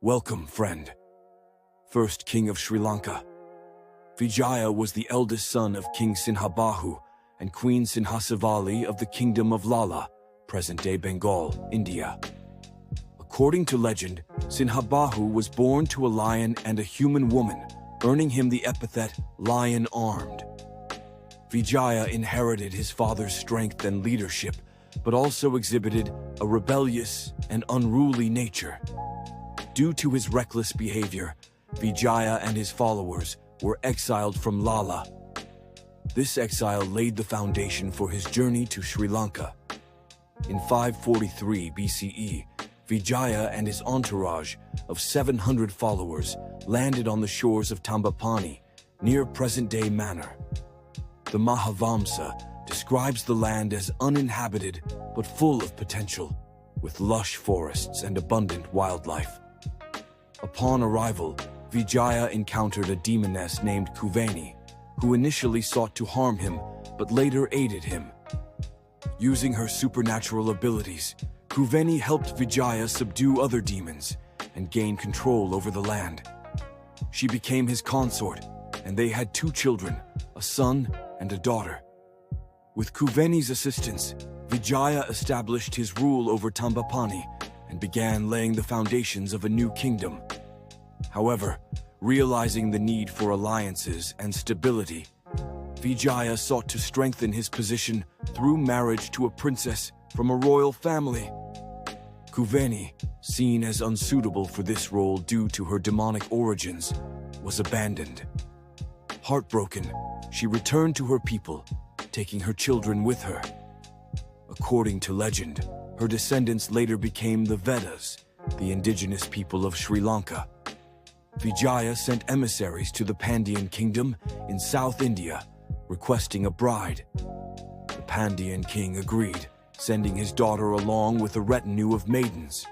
Welcome, friend. First King of Sri Lanka. Vijaya was the eldest son of King Sinhabahu and Queen Sinhasivali of the Kingdom of Lala, present-day Bengal, India. According to legend, Sinhabahu was born to a lion and a human woman, earning him the epithet lion-armed. Vijaya inherited his father's strength and leadership, but also exhibited a rebellious and unruly nature. Due to his reckless behavior, Vijaya and his followers were exiled from Lala. This exile laid the foundation for his journey to Sri Lanka. In 543 BCE, Vijaya and his entourage of 700 followers landed on the shores of Tambapani, near present-day Manor. The Mahavamsa describes the land as uninhabited but full of potential, with lush forests and abundant wildlife. Upon arrival, Vijaya encountered a demoness named Kuveni, who initially sought to harm him but later aided him. Using her supernatural abilities, Kuveni helped Vijaya subdue other demons and gain control over the land. She became his consort, and they had 2 children, a son and a daughter. With Kuveni's assistance, Vijaya established his rule over Tambapani and began laying the foundations of a new kingdom. However, realizing the need for alliances and stability, Vijaya sought to strengthen his position through marriage to a princess from a royal family. Kuveni, seen as unsuitable for this role due to her demonic origins, was abandoned. Heartbroken, she returned to her people, taking her children with her. According to legend, her descendants later became the Vedas, the indigenous people of Sri Lanka. Vijaya sent emissaries to the Pandyan kingdom in South India, requesting a bride. The Pandyan king agreed, sending his daughter along with a retinue of maidens.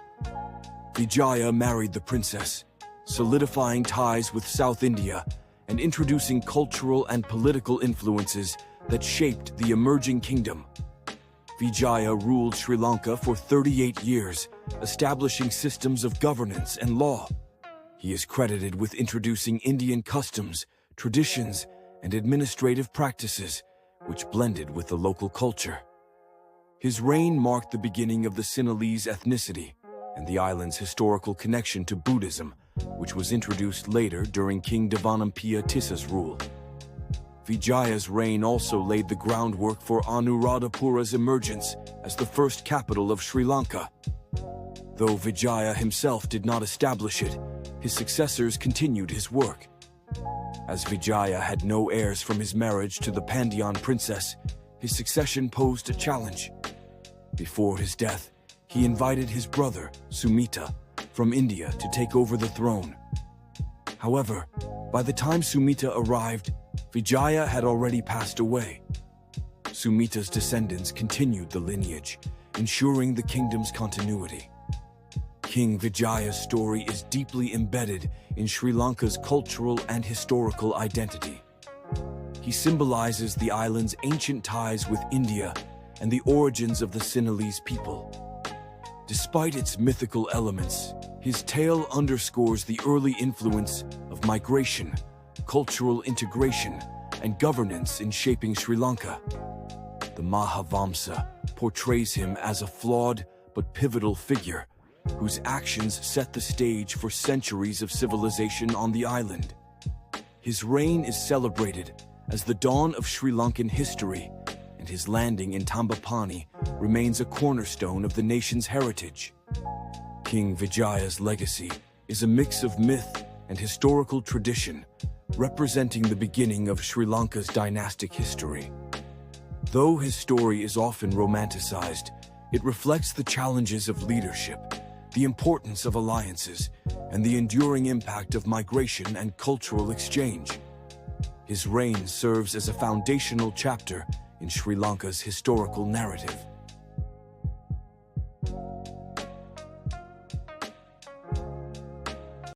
Vijaya married the princess, solidifying ties with South India and introducing cultural and political influences that shaped the emerging kingdom. Vijaya ruled Sri Lanka for 38 years, establishing systems of governance and law. He is credited with introducing Indian customs, traditions, and administrative practices, which blended with the local culture. His reign marked the beginning of the Sinhalese ethnicity and the island's historical connection to Buddhism, which was introduced later during King Devanampiya Tissa's rule. Vijaya's reign also laid the groundwork for Anuradhapura's emergence as the first capital of Sri Lanka. Though Vijaya himself did not establish it, his successors continued his work. As Vijaya had no heirs from his marriage to the Pandyan princess, his succession posed a challenge. Before his death, he invited his brother, Sumita, from India to take over the throne. However, by the time Sumita arrived, Vijaya had already passed away. Sumita's descendants continued the lineage, ensuring the kingdom's continuity. King Vijaya's story is deeply embedded in Sri Lanka's cultural and historical identity. He symbolizes the island's ancient ties with India and the origins of the Sinhalese people. Despite its mythical elements, his tale underscores the early influence of migration, cultural integration, and governance in shaping Sri Lanka. The Mahavamsa portrays him as a flawed but pivotal figure, whose actions set the stage for centuries of civilization on the island. His reign is celebrated as the dawn of Sri Lankan history, and his landing in Tambapani remains a cornerstone of the nation's heritage. King Vijaya's legacy is a mix of myth and historical tradition, representing the beginning of Sri Lanka's dynastic history. Though his story is often romanticized, it reflects the challenges of leadership, the importance of alliances, and the enduring impact of migration and cultural exchange. His reign serves as a foundational chapter in Sri Lanka's historical narrative.